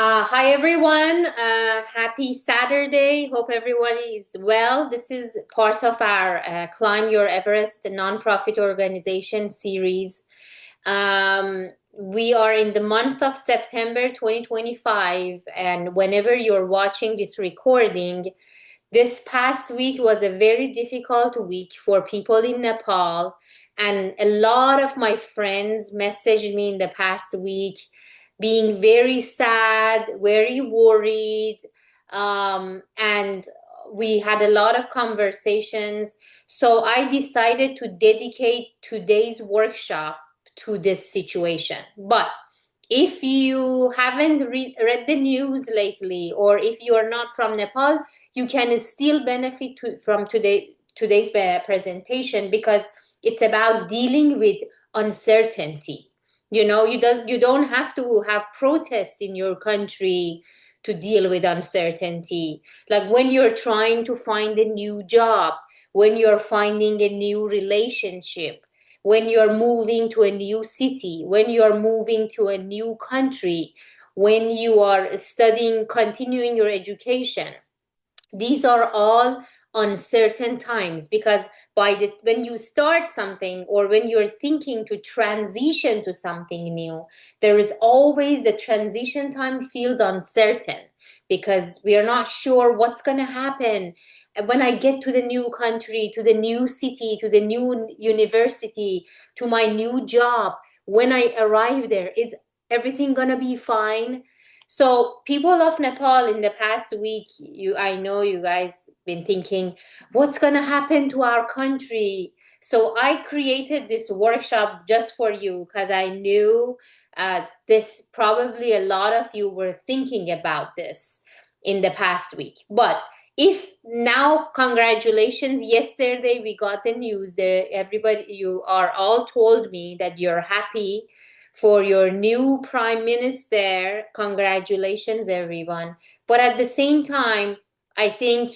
Hi everyone. Happy Saturday. Hope everyone is well. This is part of our Climb Your Everest nonprofit organization series. We are in the month of September 2025, and whenever you're watching this recording, this past week was a very difficult week for people in Nepal, and a lot of my friends messaged me in the past week being very sad, very worried, and we had a lot of conversations. So I decided to dedicate today's workshop to this situation. But if you haven't read the news lately, or if you are not from Nepal, you can still benefit from today's presentation, because it's about dealing with uncertainty. You don't have to have protests in your country to deal with uncertainty. Like when you're trying to find a new job, when you're finding a new relationship, when you're moving to a new city, when you're moving to a new country, when you are studying, continuing your education. These are all uncertain times, because when you start something, or when you're thinking to transition to something new, there is always the transition time feels uncertain, because we are not sure what's going to happen when I get to the new country, to the new city, to the new university, to my new job. When I arrive there, is everything going to be fine? So people of Nepal in the past week, I know you guys been thinking, what's gonna happen to our country? So I created this workshop just for you, because I knew this probably a lot of you were thinking about this in the past week. But if now, congratulations, yesterday we got the news there. Everybody, you are all told me that you're happy for your new prime minister. Congratulations, everyone. But at the same time, I think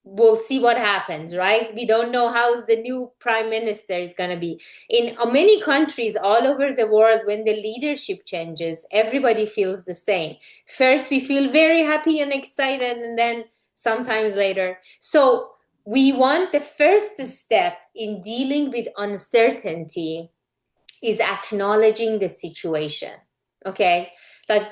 we'll see what happens, right? We don't know how the new prime minister is going to be. In many countries all over the world, when the leadership changes, everybody feels the same. First, we feel very happy and excited, and then sometimes later. So, we want the first step in dealing with uncertainty is acknowledging the situation. Okay? Like,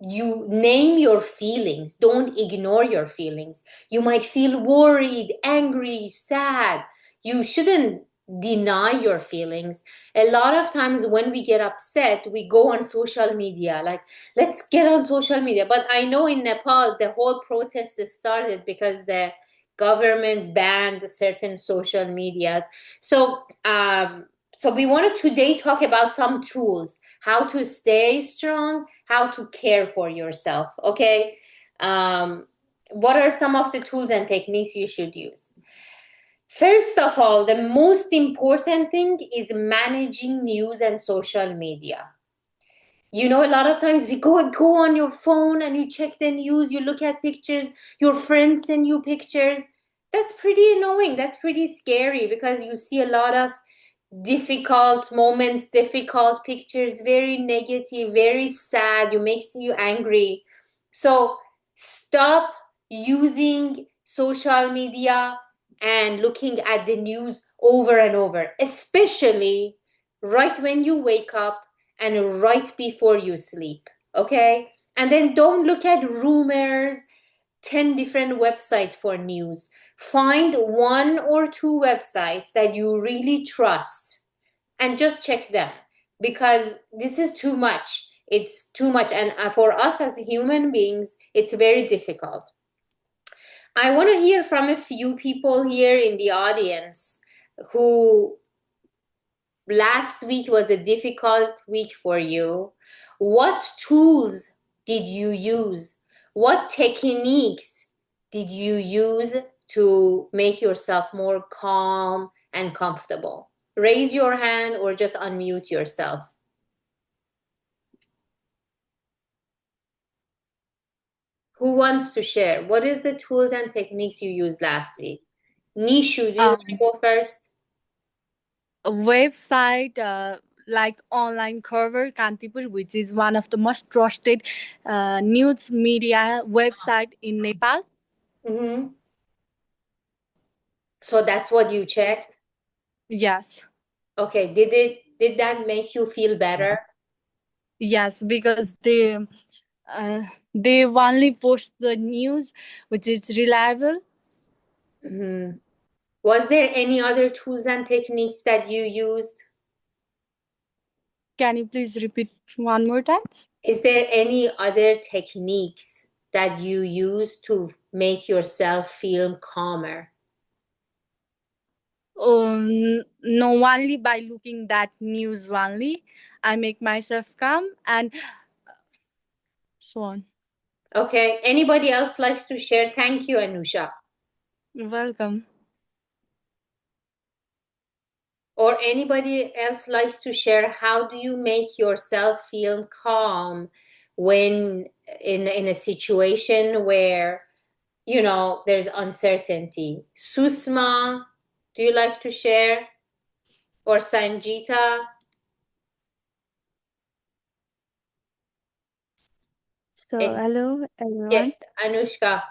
you name your feelings, don't ignore your feelings. You might feel worried, angry, sad. You shouldn't deny your feelings. A lot of times when we get upset, we go on social media, like, let's get on social media. But I know in Nepal, the whole protest started because the government banned certain social medias. So we want to today talk about some tools, how to stay strong, how to care for yourself. Okay. What are some of the tools and techniques you should use? First of all, the most important thing is managing news and social media. A lot of times we go on your phone and you check the news, you look at pictures, your friends send you pictures. That's pretty annoying. That's pretty scary, because you see a lot of difficult moments, difficult pictures, very negative, very sad. You makes you angry. So stop using social media and looking at the news over and over, especially right when you wake up and right before you sleep. Okay? And then don't look at rumors, 10 different websites for news. Find one or two websites that you really trust and just check them, because this is too much. It's too much. And for us as human beings, it's very difficult. I want to hear from a few people here in the audience who last week was a difficult week for you. What tools did you use? What techniques did you use to make yourself more calm and comfortable? Raise your hand or just unmute yourself. Who wants to share? What is the tools and techniques you used last week? Nishu, do you want to Um, go first? a website, like online cover Kantipur, which is one of the most trusted news media website in Nepal. Mm-hmm. So that's what you checked? Yes, Okay. Did that make you feel better? yes, because uh, they only post the news which is reliable. Mm-hmm. Was there any other tools and techniques that you used? Can you please repeat one more time? Is there any other techniques that you use to make yourself feel calmer? No, only by looking that news only, I make myself calm and so on. Okay. Anybody else likes to share? Thank you, Anusha. Welcome. Or anybody else likes to share, how do you make yourself feel calm when in a situation where there's uncertainty? Susma, do you like to share? Or Sanjita? So, And hello yes, everyone. Anushka.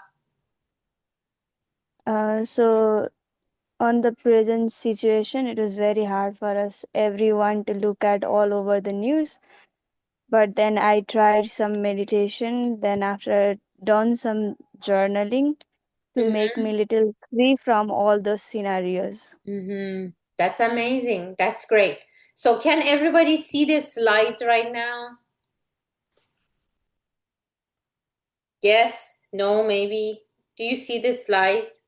So, on the present situation, it was very hard for us, everyone, to look at all over the news. But then I tried some meditation, then after done some journaling to make Mm-hmm. me little free from all those scenarios. Mm-hmm. That's amazing. That's great. So can everybody see the slides right now? Yes? No, maybe? Do you see the slides?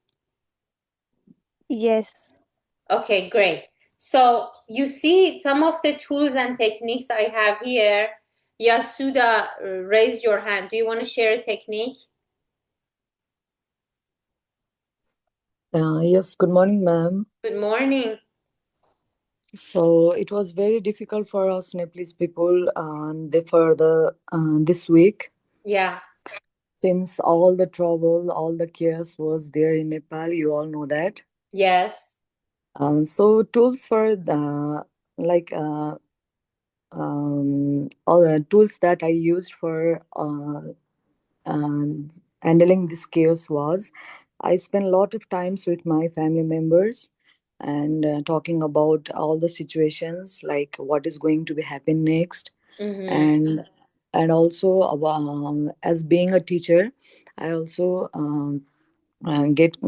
Yes, Okay, great. So you see some of the tools and techniques I have here. Yasuda, raise your hand. Do you want to share a technique? Yes, good morning, ma'am. Good morning. So it was very difficult for us Nepalese people for the this week, Yeah. since all the trouble, all the chaos was there in Nepal. You all know that. Yes. So tools for the like all the tools that I used for and handling this chaos was, I spent a lot of times with my family members and talking about all the situations, like what is going to be happen next. Mm-hmm. And also as being a teacher, I also get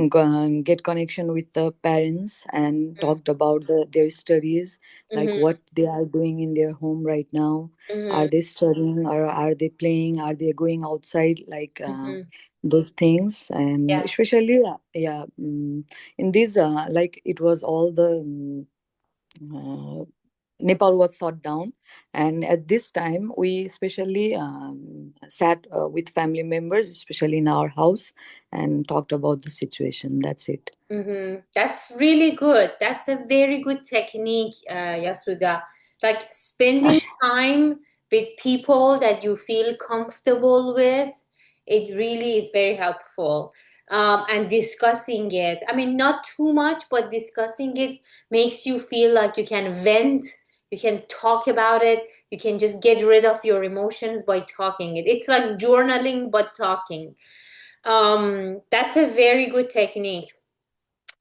connection with the parents and talked about their studies, like Mm-hmm. what they are doing in their home right now. Are Mm-hmm. they studying, or are they playing, are they going outside, like Mm-hmm. those things. And Yeah. especially in this like it was all the Nepal was shut down, and at this time we especially sat with family members, especially in our house, and talked about the situation. That's it. Mm-hmm. That's really good. That's a very good technique, Yasuda. Like spending time with people that you feel comfortable with, it really is very helpful. And discussing it. I mean, not too much, but discussing it makes you feel like you can vent, you can talk about it, you can just get rid of your emotions by talking it. It's like journaling, but talking. That's a very good technique.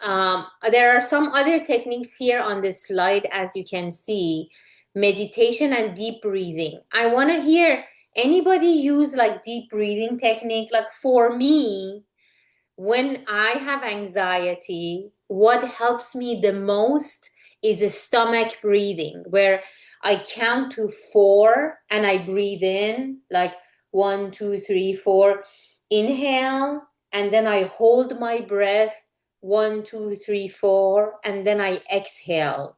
There are some other techniques here on this slide, as you can see. Meditation and deep breathing. I want to hear anybody use like deep breathing technique. Like for me, when I have anxiety, what helps me the most is a stomach breathing, where I count to four and I breathe in like one, two, three, four. Inhale, and then I hold my breath one, two, three, four, and then I exhale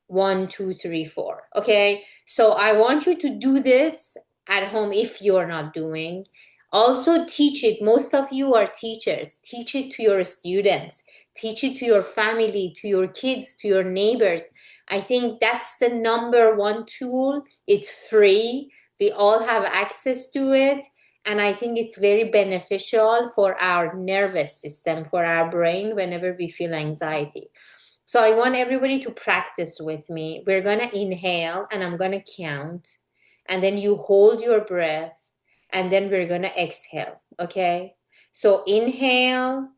one, two, three, four. Okay, so I want you to do this at home if you're not doing. Also, teach it. Most of you are teachers. Teach it to your students, teach it to your family, to your kids, to your neighbors. I think that's the number one tool. It's free, we all have access to it. And I think it's very beneficial for our nervous system, for our brain, whenever we feel anxiety. So I want everybody to practice with me. We're going to inhale and I'm going to count. And then you hold your breath and then we're going to exhale. Okay? So inhale,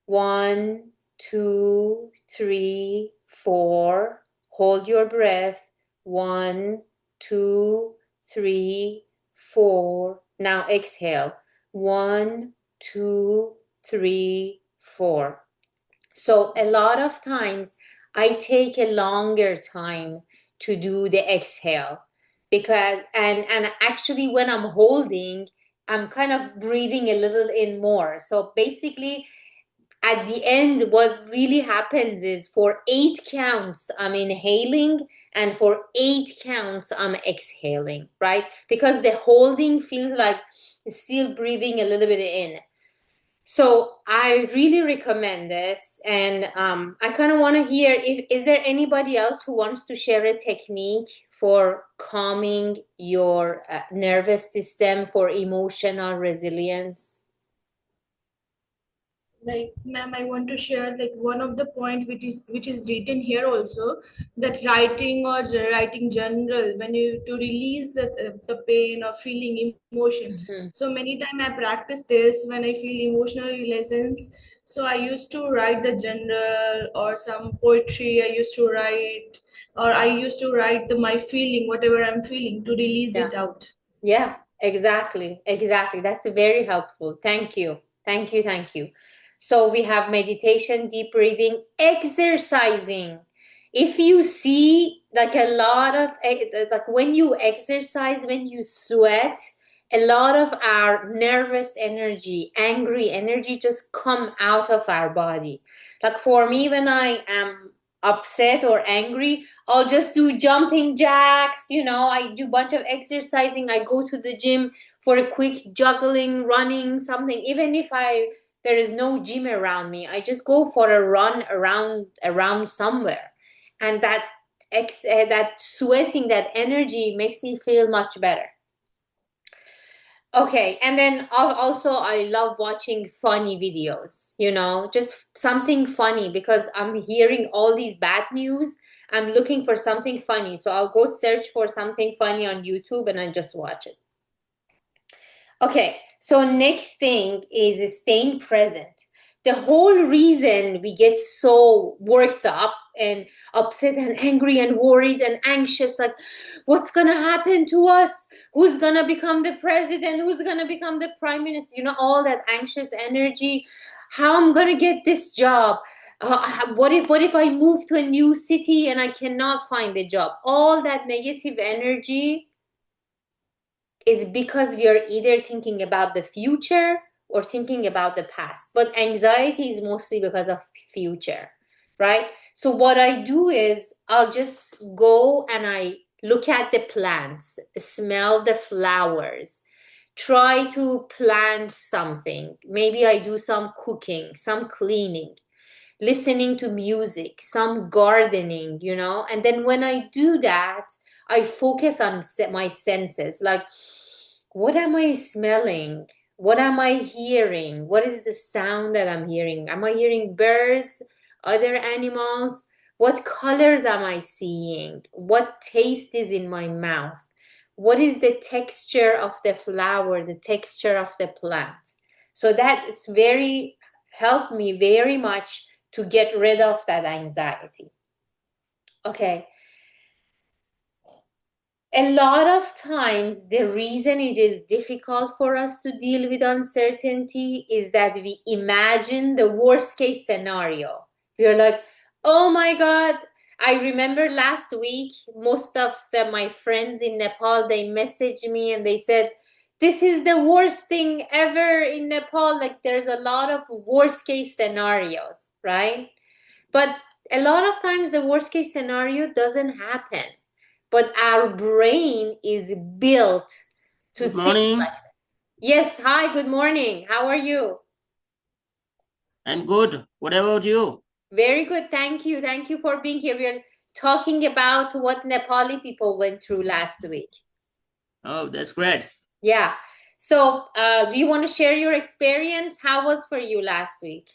1, 2, 3, 4. Hold your breath. 1, 2, 3, 4. Now exhale. 1, 2, 3, 4. So a lot of times I take a longer time to do the exhale because and actually when I'm holding, I'm kind of breathing a little in more. So basically at the end, what really happens is for 8 counts, I'm inhaling, and for 8 counts, I'm exhaling, right? Because the holding feels like still breathing a little bit in. So I really recommend this, and I kind of want to hear if is there anybody else who wants to share a technique for calming your nervous system for emotional resilience? Like, ma'am, I want to share like one of the point which is written here also, that writing or writing journal when you to release the pain or feeling emotion. Mhm. So many time I practice this when I feel emotional lessons. So I used to write the journal or some poetry I used to write, or I used to write my feeling, whatever I'm feeling, to release Yeah. it out. Yeah, exactly. Exactly. That's very helpful. Thank you. Thank you. Thank you. So we have meditation, deep breathing, exercising. If you see like a lot of like when you exercise, when you sweat, a lot of our nervous energy, angry energy just come out of our body. Like for me, when I am upset or angry, I'll just do jumping jacks, I do a bunch of exercising. I go to the gym for a quick juggling, running, something. Even if there is no gym around me, I just go for a run around somewhere. And that sweating, that energy makes me feel much better. Okay, and then also I love watching funny videos, just something funny because I'm hearing all these bad news. I'm looking for something funny. So I'll go search for something funny on YouTube and I just watch it. Okay, so next thing is staying present. The whole reason we get so worked up and upset and angry and worried and anxious, like what's gonna happen to us? Who's gonna become the president? Who's gonna become the prime minister? All that anxious energy. How I'm gonna get this job? What if I move to a new city and I cannot find a job? All that negative energy is because we are either thinking about the future or thinking about the past. But anxiety is mostly because of future, right? So what I do is I'll just go and I look at the plants, smell the flowers, try to plant something. Maybe I do some cooking, some cleaning, listening to music, some gardening, and then when I do that, I focus on my senses. Like, what am I smelling? What am I hearing? What is the sound that I'm hearing? Am I hearing birds, other animals? What colors am I seeing? What taste is in my mouth? What is the texture of the flower, the texture of the plant? So that it's helped me very much to get rid of that anxiety. Okay. A lot of times, the reason it is difficult for us to deal with uncertainty is that we imagine the worst case scenario. We're like, oh my God. I remember last week, most of my friends in Nepal, they messaged me and they said, this is the worst thing ever in Nepal. Like, there's a lot of worst case scenarios, right? But a lot of times the worst case scenario doesn't happen. But our brain is built to Good think like morning. that. Yes, hi, good morning. How are you? I'm good. What about you? Very good, thank you. Thank you for being here. We are talking about what Nepali people went through last week. Oh, that's great. Yeah. So, do you want to share your experience? How was for you last week?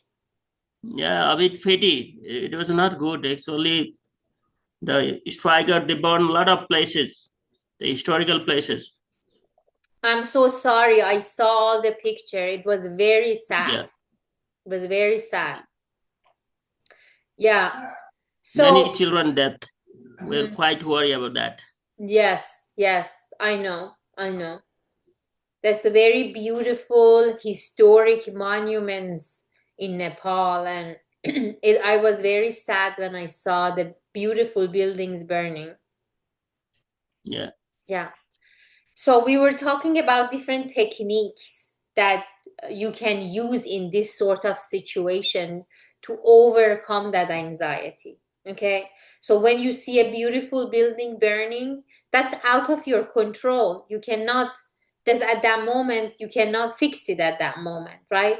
Yeah, a bit fatty. It was not good. Actually, the striker, they burned a lot of places, the historical places. I'm so sorry. I saw the picture. It was very sad. Yeah, It was very sad. Yeah. many So, children death. We're quite worried about that. yes, I know. There's a very beautiful historic monuments in Nepal, and I was very sad when I saw the beautiful buildings burning. Yeah. Yeah. So we were talking about different techniques that you can use in this sort of situation to overcome that anxiety. Okay. So when you see a beautiful building burning, that's out of your control. You cannot, that's at that moment, you cannot fix it at that moment, right?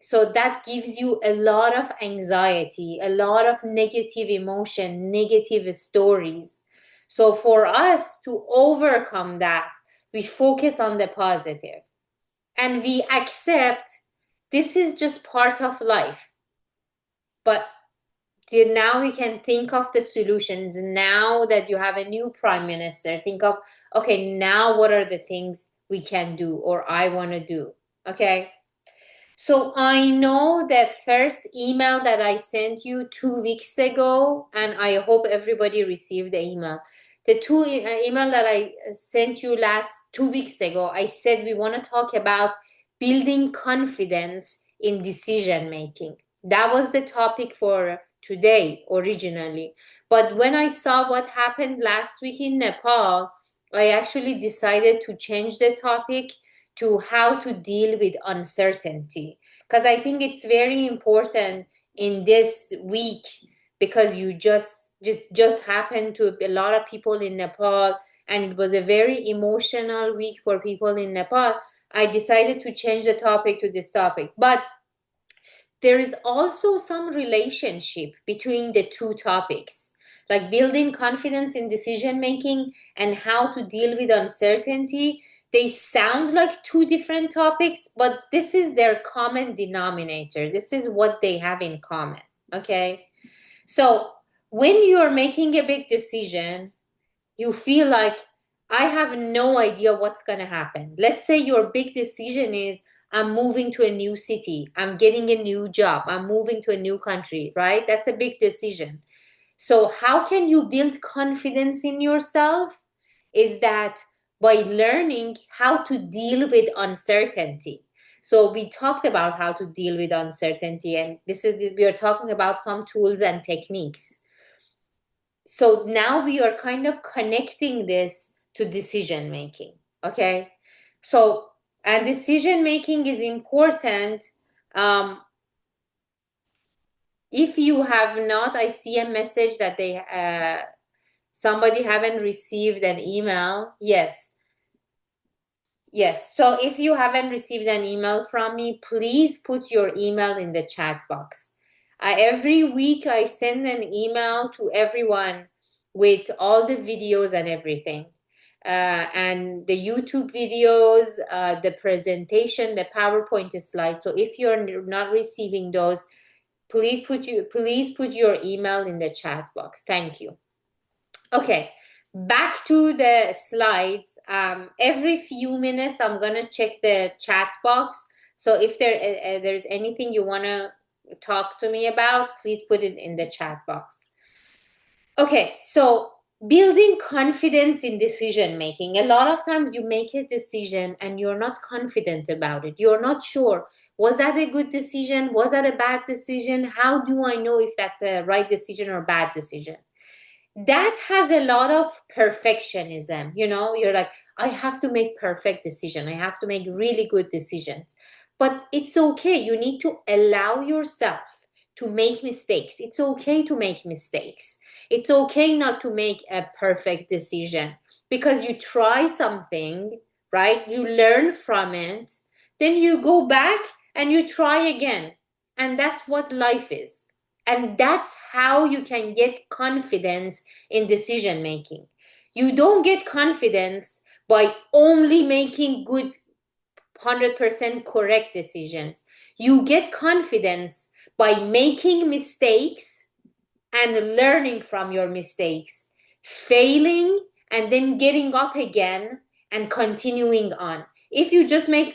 So that gives you a lot of anxiety, a lot of negative emotion, negative stories. So for us to overcome that, we focus on the positive and we accept this is just part of life. But now we can think of the solutions. Now that you have a new prime minister, think of, okay, now what are the things we can do or I want to do? Okay. So I know the first email that I sent you 2 weeks ago, and I hope everybody received the email. The email that I sent you last 2 weeks ago, I said we want to talk about building confidence in decision making. That was the topic for today originally. But when I saw what happened last week in Nepal, I actually decided to change the topic to how to deal with uncertainty, because I think it's very important in this week, because you just happened to a lot of people in Nepal, and it was a very emotional week for people in Nepal. I decided to change the topic to this topic, but there is also some relationship between the two topics, like building confidence in decision making and how to deal with uncertainty. They sound like two different topics, but this is their common denominator. This is what they have in common. Okay. So when you're making a big decision, you feel like, I have no idea what's going to happen. Let's say your big decision is, I'm moving to a new city, I'm getting a new job, I'm moving to a new country, right? That's a big decision. So how can you build confidence in yourself? Is that by learning how to deal with uncertainty. So we talked about how to deal with uncertainty, and we are talking about some tools and techniques. So now we are kind of connecting this to decision making. Okay. So, and decision making is important. If you have not, I see a message that somebody haven't received an email. Yes. So if you haven't received an email from me, please put your email in the chat box. Every week I send an email to everyone with all the videos and everything. And the YouTube videos, the presentation, the PowerPoint slide. So if you're not receiving those, please put your email in the chat box. Thank you. Okay, back to the slides. Every few minutes, I'm gonna check the chat box. So if there's anything you wanna talk to me about, please put it in the chat box. Okay, so building confidence in decision making. A lot of times you make a decision and you're not confident about it. You're not sure. Was that a good decision? Was that a bad decision? How do I know if that's a right decision or bad decision? That has a lot of perfectionism. You're like, I have to make perfect decision, I have to make really good decisions. But it's okay, you need to allow yourself to make mistakes. It's okay to make mistakes. It's okay not to make a perfect decision, because you try something, right? You learn from it, then you go back and you try again. And that's what life is. And that's how you can get confidence in decision making. You don't get confidence by only making good 100% correct decisions. You get confidence by making mistakes and learning from your mistakes, failing and then getting up again and continuing on. If you just make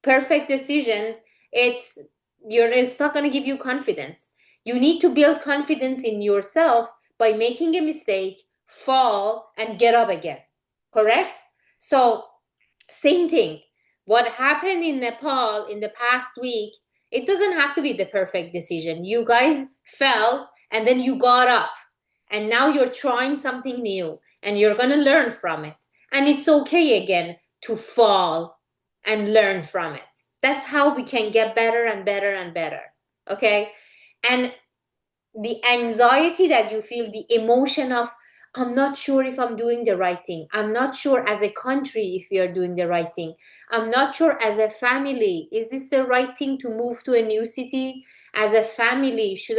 perfect decisions, it's not going to give you confidence. You need to build confidence in yourself by making a mistake, fall, and get up again. Correct? So, same thing. What happened in Nepal in the past week, it doesn't have to be the perfect decision. You guys fell and then you got up. And now you're trying something new and you're going to learn from it. And it's okay again to fall and learn from it. That's how we can get better and better and better. Okay? And the anxiety that you feel, the emotion of, I'm not sure if I'm doing the right thing. I'm not sure as a country if we are doing the right thing. I'm not sure as a family. Is this the right thing to move to a new city? As a family, should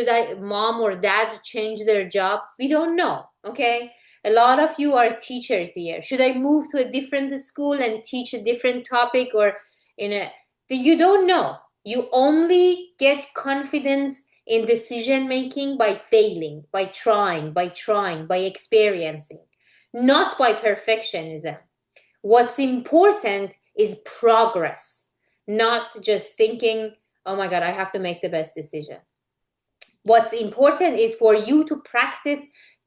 I mom or dad change their jobs? We don't know. Okay. A lot of you are teachers here. Should I move to a different school and teach a different topic or you don't know. You only get confidence in decision making by failing, by trying, by experiencing, not by perfectionism. What's important is progress, not just thinking, oh my God, I have to make the best decision. What's important is for you to practice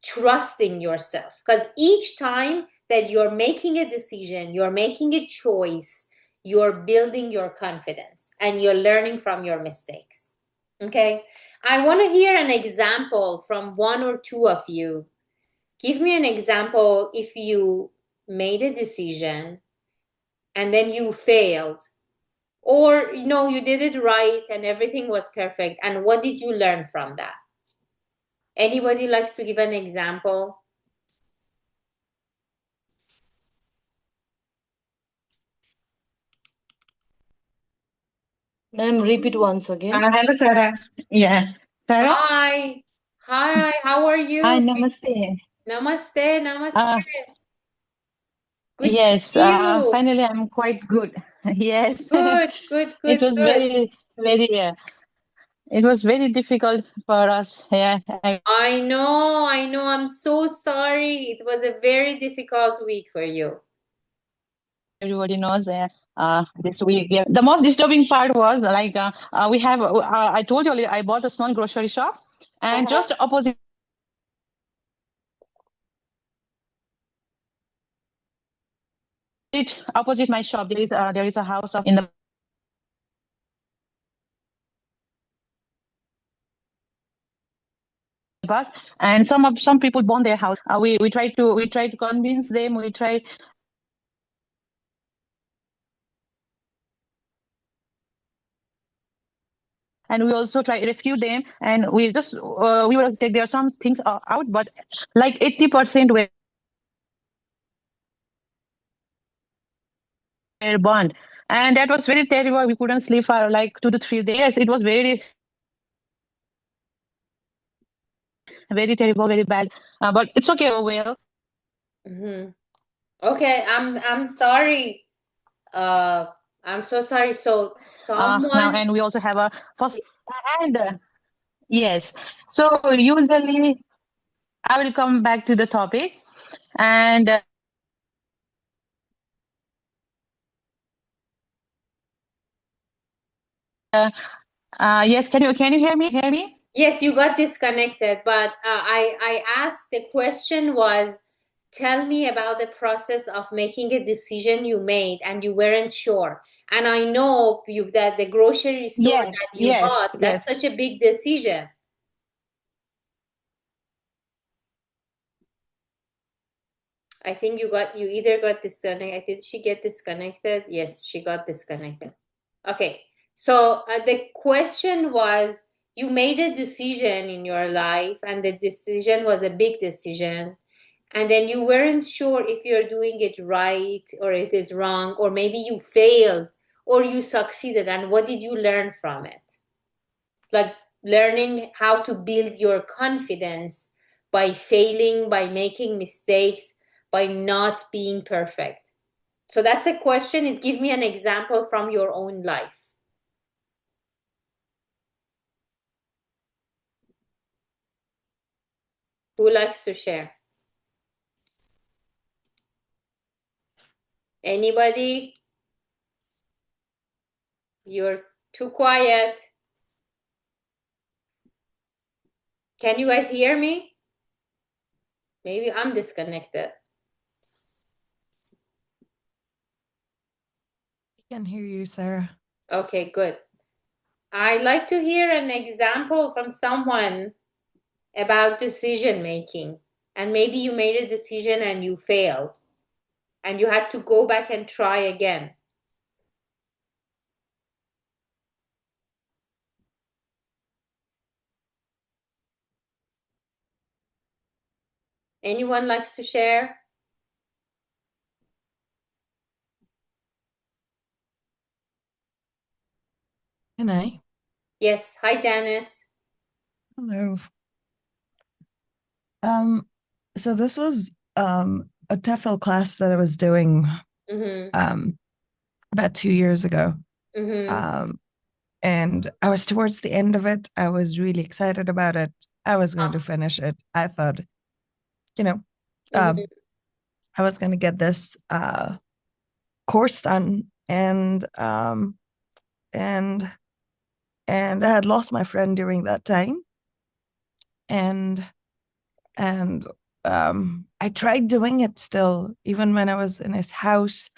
trusting yourself, because each time that you're making a decision, you're making a choice, you're building your confidence and you're learning from your mistakes. Okay? I want to hear an example from one or two of you. Give me an example if you made a decision and then you failed, or you did it right and everything was perfect, and what did you learn from that? Anybody likes to give an example? Ma'am, repeat once again. Hello, Sarah. Yeah. Sarah? Hi. Hi, how are Hi, you? namaste. Namaste, namaste. Uh, Good to yes, see you. finally I'm quite good. Yes. Good, good, It good, was good. it was very difficult for us. Yeah, I know. I'm so sorry. It was a very difficult week for you. everybody knows this week. Yeah. The most disturbing part was like we have, I told you already, I bought a small grocery shop and just opposite my shop, there is a house in the bus, and some people burn their house. We try to convince them. We try. And we also try rescue them, and we will take there are some things out, but like 80% were burned, and that was very terrible. We couldn't sleep for like 2 to 3 days. It was very very terrible, very bad, but it's okay. Oh well. Mm-hmm. Okay, I'm sorry. I'm so sorry. So Now, someone, and we also have a first, and yes, so usually I will come back to the topic, and yes, can you hear me? yes, you got disconnected, but I asked, the question was, tell me about the process of making a decision you made and you weren't sure. And I know that the grocery store Yes, that you yes, bought, that's yes. such a big decision. I think you either got disconnected. Did she get disconnected? Yes, she got disconnected. Okay. So the question was, you made a decision in your life and the decision was a big decision. And then you weren't sure if you're doing it right or it is wrong, or maybe you failed or you succeeded. And what did you learn from it? Like learning how to build your confidence by failing, by making mistakes, by not being perfect. So that's a question. Is give me an example from your own life. Who likes to share? Anybody? You're too quiet. Can you guys hear me? Maybe I'm disconnected. I can hear you, Sarah. Okay, good. I'd like to hear an example from someone about decision making. And maybe you made a decision and you failed. And you had to go back and try again. Anyone likes to share? Can I? Yes. Hi, Janice. Hello. So this was a TEFL class that I was doing Mm-hmm. About 2 years ago. Mm-hmm. And I was towards the end of it. I was really excited about it. I was going to finish it. I thought, you know, Mm-hmm. I was going to get this course done, and I had lost my friend during that time, and I tried doing it still, even when I was in his house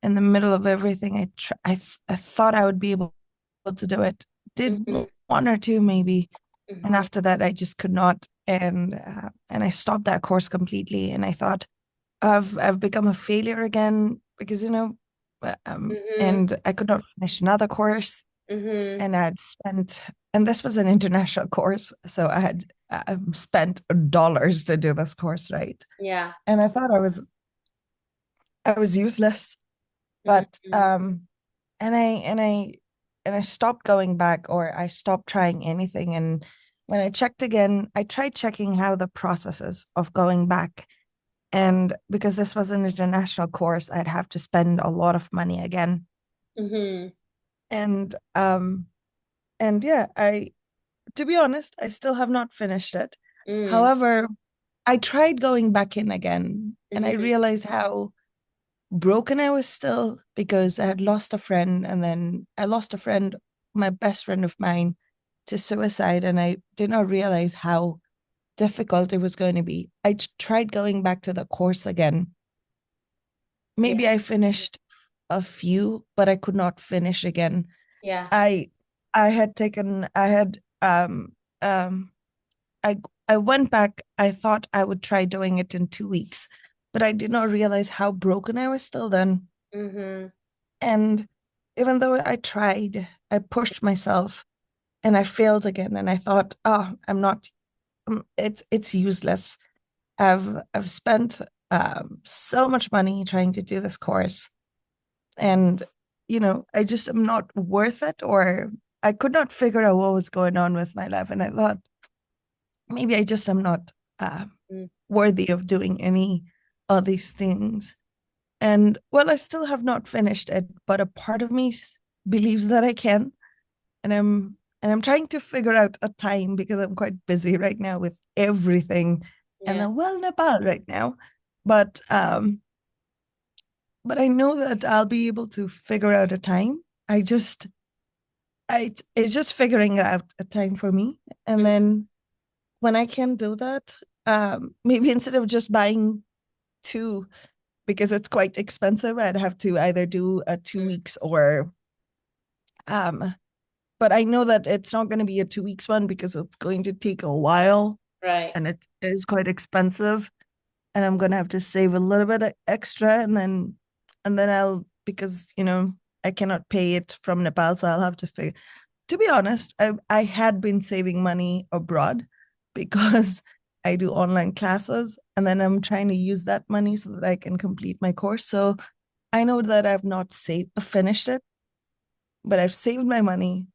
in the middle of everything. I thought I would be able to do it. Did Mm-hmm. one or two maybe, and Mm-hmm. after that I just could not, and I stopped that course completely. And I thought I've become a failure again because Mm-hmm. and I could not finish another course, Mm-hmm. and I'd spent, and this was an international course, so I had spent dollars to do this course, right? Yeah. And I thought I was useless, but Mm-hmm. and I stopped going back, or I stopped trying anything. And when I checked again, I tried checking how the processes of going back, and because this was an international course, I'd have to spend a lot of money again. Mm-hmm. And yeah, I to be honest, I still have not finished it. Mm-hmm. However, I tried going back in again, and I Mm-hmm. realized how broken I was still, because I had lost a friend, and then I lost a friend, my best friend of mine, to suicide, and I did not realize how difficult it was going to be. I tried going back to the course again. Maybe Yeah. I finished a few, but I could not finish again. Yeah. I I had taken I had um I went back. I thought I would try doing it in 2 weeks, but I did not realize how broken I was still then. Mm-hmm. And even though I tried, I pushed myself, and I failed again. And I thought, oh, I'm not. It's useless. I've spent so much money trying to do this course, and I just am not worth it, or I could not figure out what was going on with my life. And I thought maybe I just am not uh, Mm. worthy of doing any of these things. And well, I still have not finished it, but a part of me believes that I can. And I'm trying to figure out a time, because I'm quite busy right now with everything. And Yeah. then, well, Nepal right now. But I know that I'll be able to figure out a time. It's just figuring out a time for me. And Mm-hmm. then when I can do that, maybe instead of just buying two, because it's quite expensive, I'd have to either do a 2 weeks, or um but I know that it's not going to be a 2 weeks one, because it's going to take a while, Right. and it is quite expensive, and I'm going to have to save a little bit extra, and then I'll, because I cannot pay it from Nepal, so I'll have to figure. To be honest, I had been saving money abroad, because I do online classes, and then I'm trying to use that money so that I can complete my course. So I know that I've not finished it, but I've saved my money,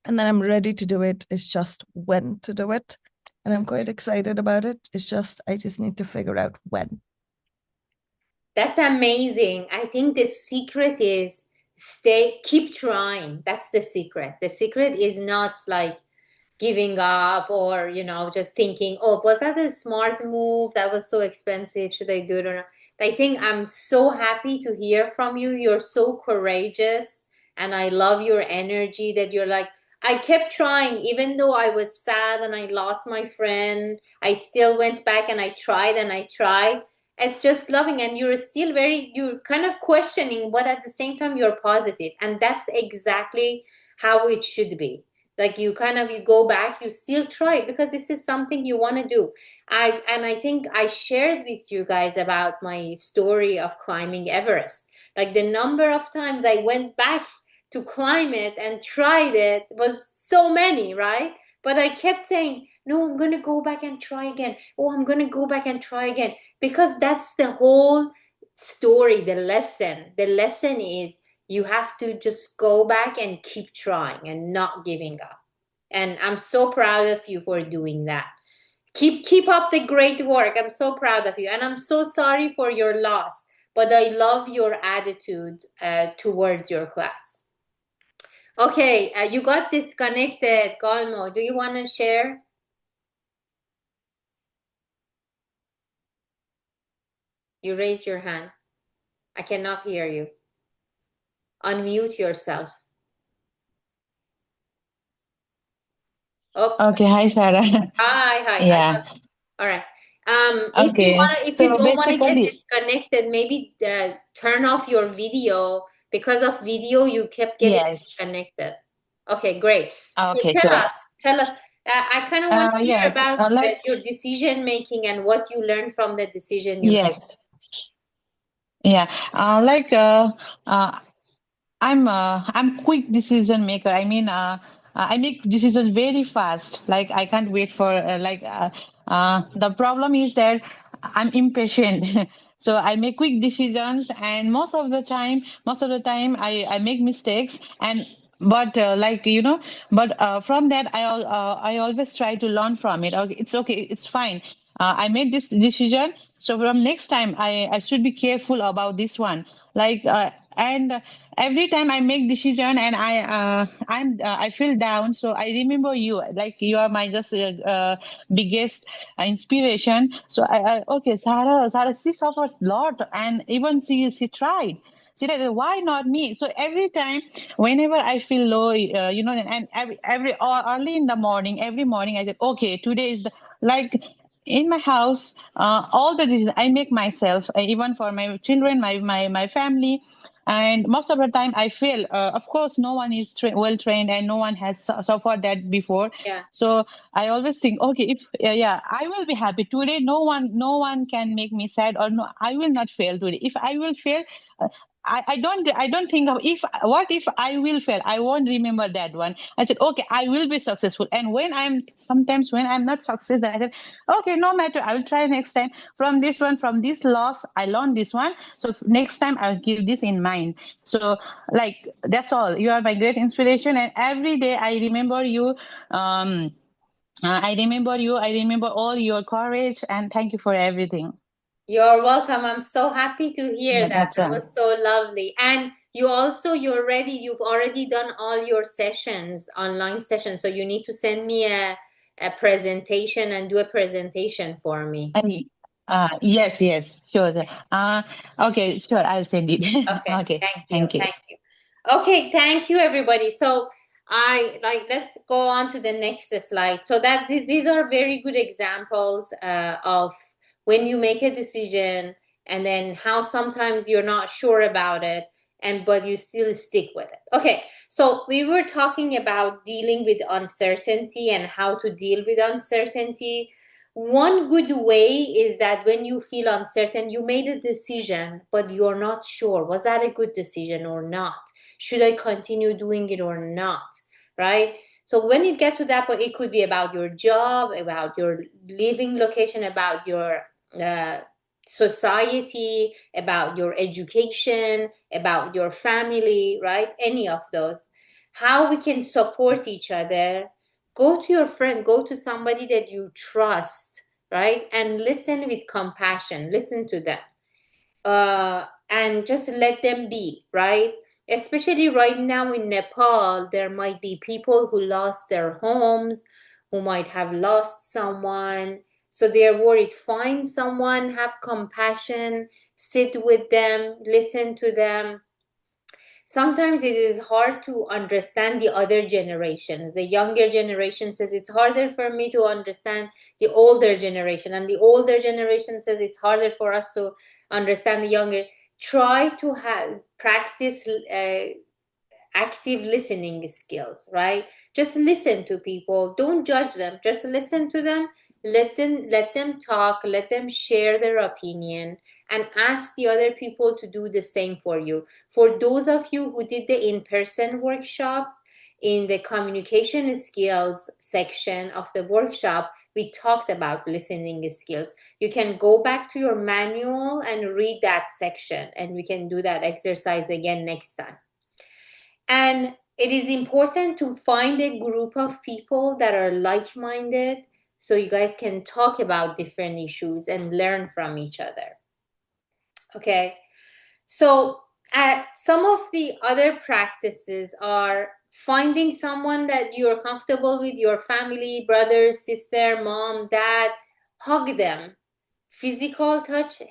and then I'm ready to do it. It's just when to do it. And I'm quite excited about it. It's just, I just need to figure out when. That's amazing. I think the secret is keep trying. That's the secret. The secret is not like giving up, or just thinking, oh, was that a smart move? That was so expensive. Should I do it or not? I think I'm so happy to hear from you. You're so courageous, and I love your energy that you're like, I kept trying, even though I was sad and I lost my friend. I still went back and I tried and I tried. It's just loving, and you're kind of questioning, but at the same time, you're positive, and that's exactly how it should be. Like you go back, you still try it because this is something you want to do. I think I shared with you guys about my story of climbing Everest. Like the number of times I went back to climb it and tried it was so many, right? But I kept saying, no, I'm going to go back and try again. Oh, I'm going to go back and try again. Because that's the whole story, the lesson. The lesson is you have to just go back and keep trying and not giving up. And I'm so proud of you for doing that. Keep up the great work. I'm so proud of you. And I'm so sorry for your loss, but I love your attitude towards your class. Okay, you got disconnected, Galmo. Do you want to share? You raised your hand. I cannot hear you. Unmute yourself. Oh, Okay, hi Sarah. hi. Yeah. All right. Okay. If you So don't want to get basically, disconnected, maybe turn off your video. Because of video, you kept getting yes. disconnected. Okay, great. So Okay, tell sure. us. I kind of want to hear Yes. about Like your decision making and what you learned from the decision you made. yes. Yeah. Like I'm quick decision maker. I mean, I make decisions very fast. Like I can't wait for the problem is that I'm impatient. So I make quick decisions, and most of the time I make mistakes. And but from that I always try to learn from it. Okay, it's fine. I made this decision, so from next time I should be careful about this one. And every time I make decision and I feel down, so I remember you. Like you are my just biggest inspiration. So okay, Sarah, she suffers a lot, and even she tried. She said, why not me? So every time, whenever I feel low, and every or early in the morning, every morning, I said, okay, today is the like in my house, all the decisions I make myself, even for my children, my family. And most of the time I fail. Of course, no one is well trained, and no one has suffered that before. Yeah. So I always think, okay, if yeah, I will be happy today. No one can make me sad, or no, I will not fail today. If I will fail, I don't think of if what if I will fail. I won't remember that one. I said, okay, I will be successful. And when I'm not success, then I said, okay, no matter, I will try next time. From this loss, I learned this one. So next time I'll keep this in mind. So like that's all. You are my great inspiration, and every day I remember you. I remember all your courage, and thank you for everything. You're welcome. I'm so happy to hear Yeah, that. that's That all. was so lovely. And you've already done all your sessions, online sessions. So you need to send me a presentation and do a presentation for me. And yes, sure. Okay, sure. I'll send it. Okay, Okay, thank you. thank you. Thank you. Okay, thank you everybody. So let's go on to the next slide. So these are very good examples of when you make a decision and then how sometimes you're not sure about it but you still stick with it. Okay, so we were talking about dealing with uncertainty and how to deal with uncertainty. One good way is that when you feel uncertain, you made a decision, but you're not sure. Was that a good decision or not? Should I continue doing it or not? Right? So when you get to that point, it could be about your job, about your living location, about your uh, society, about your education, about your family, right? Any of those. How we can support each other. Go to your friend, go to somebody that you trust, right? And listen with compassion. Listen to them. And just let them be, right? Especially right now in Nepal, there might be people who lost their homes, who might have lost someone. So they're worried. Find someone, have compassion, sit with them, listen to them. Sometimes it is hard to understand the other generations. The younger generation says it's harder for me to understand the older generation, and the older generation says it's harder for us to understand the younger. Try to practice active listening skills, right? Just listen to people, don't judge them, just listen to them, let them talk, let them share their opinion, and ask the other people to do the same for you. For those of you who did the in-person workshop, in the communication skills section of the workshop, we talked about listening skills. You can go back to your manual and read that section, and we can do that exercise again next time. And it is important to find a group of people that are like-minded so you guys can talk about different issues and learn from each other. Okay, so some of the other practices are finding someone that you're comfortable with, your family, brother, sister, mom, dad, hug them. Physical touch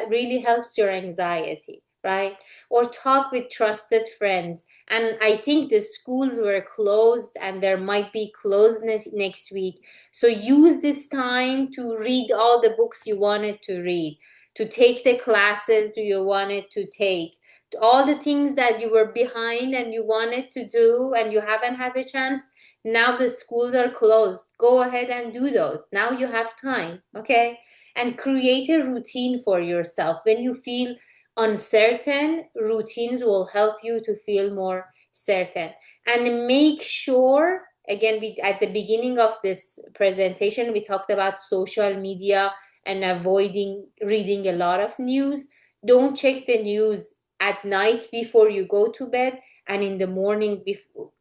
really helps your anxiety, right? Or talk with trusted friends. And I think the schools were closed and there might be closeness next week. So use this time to read all the books you wanted to read, to take the classes you wanted to take, all the things that you were behind and you wanted to do and you haven't had the chance. Now the schools are closed. Go ahead and do those. Now you have time, okay? And create a routine for yourself. When you feel uncertain, routines will help you to feel more certain. And make sure, again, at the beginning of this presentation, we talked about social media and avoiding reading a lot of news. Don't check the news at night before you go to bed and in the morning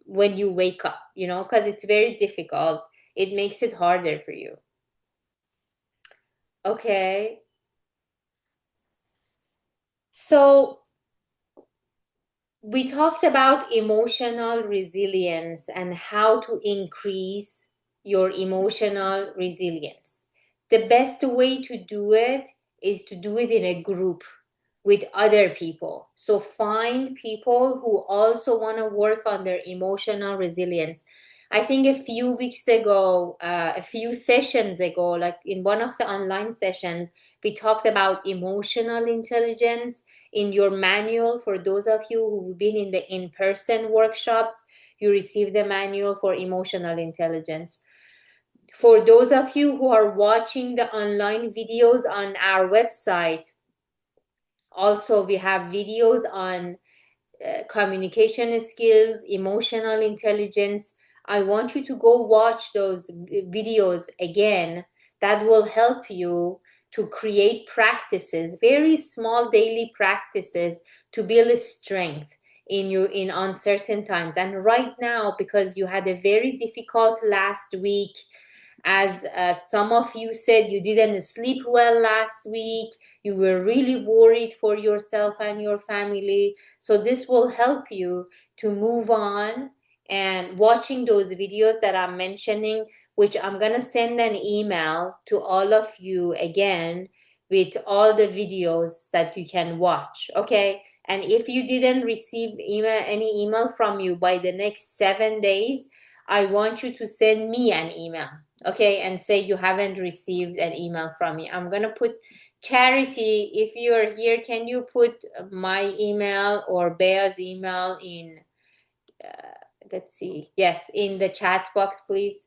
when you wake up, because it's very difficult. It makes it harder for you. Okay. So we talked about emotional resilience and how to increase your emotional resilience. The best way to do it is to do it in a group with other people. So find people who also want to work on their emotional resilience. I think a few weeks ago, a few sessions ago, like in one of the online sessions, we talked about emotional intelligence. In your manual, for those of you who've been in the in-person workshops, you receive the manual for emotional intelligence. For those of you who are watching the online videos on our website, also we have videos on communication skills, emotional intelligence. I want you to go watch those videos again. That will help you to create practices, very small daily practices to build strength in uncertain times. And right now, because you had a very difficult last week, as some of you said, you didn't sleep well last week, you were really worried for yourself and your family. So this will help you to move on. And watching those videos that I'm mentioning, which I'm going to send an email to all of you again with all the videos that you can watch, okay? And if you didn't receive any email from you by the next 7 days, I want you to send me an email, okay? And say you haven't received an email from me. I'm going to put Charity, if you are here, can you put my email or Bea's email in, let's see, yes, in the chat box, please.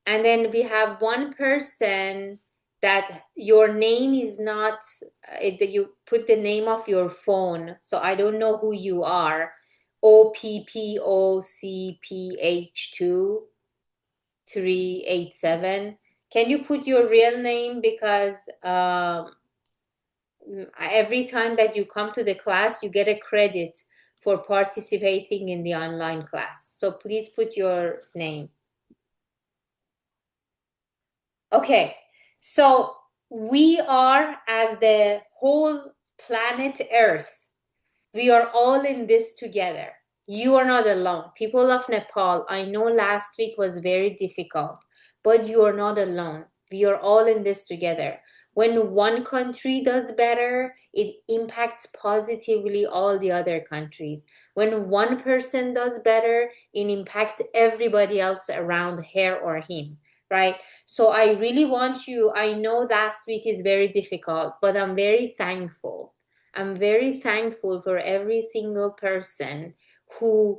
And then we have one person that your name is not, you put the name of your phone, so I don't know who you are. OPPOCPH2 387. Can you put your real name, because every time that you come to the class, you get a credit for participating in the online class. So please put your name. Okay, so we are, as the whole planet Earth, we are all in this together. You are not alone. People of Nepal, I know last week was very difficult, but you are not alone. We are all in this together. When one country does better, it impacts positively all the other countries. When one person does better, it impacts everybody else around her or him, right? So I really want you, I know last week is very difficult, but I'm very thankful. I'm very thankful for every single person who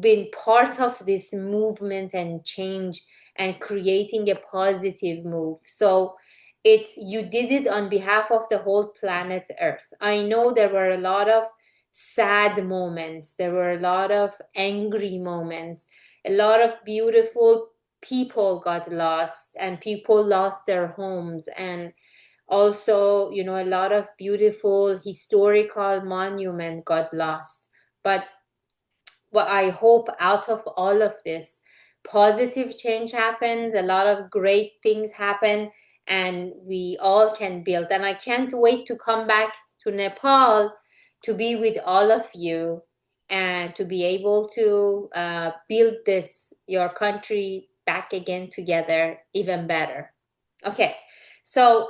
been part of this movement and change and creating a positive move. So it's, you did it on behalf of the whole planet Earth. I know there were a lot of sad moments, there were a lot of angry moments, a lot of beautiful people got lost and people lost their homes, and also, you know, a lot of beautiful historical monument got lost. But what I hope out of all of this, positive change happens, a lot of great things happen, and we all can build. And I can't wait to come back to Nepal to be with all of you and to be able to build this, your country back again together, even better. Okay, so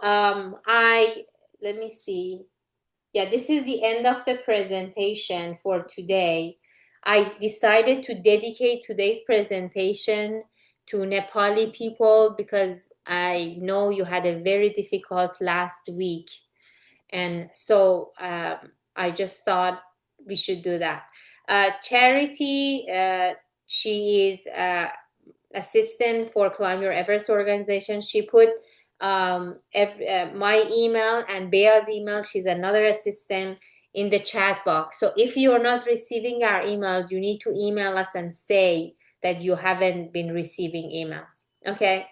let me see. Yeah, this is the end of the presentation for today. I decided to dedicate today's presentation to Nepali people because I know you had a very difficult last week. And so I just thought we should do that. Charity, she is assistant for Climb Your Everest organization. She put my email and Bea's email, she's another assistant, in the chat box. So if you're not receiving our emails, you need to email us and say that you haven't been receiving emails. Okay.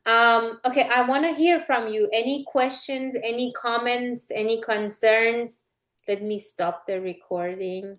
Okay, I want to hear from you. Any questions, any comments, any concerns? Let me stop the recording.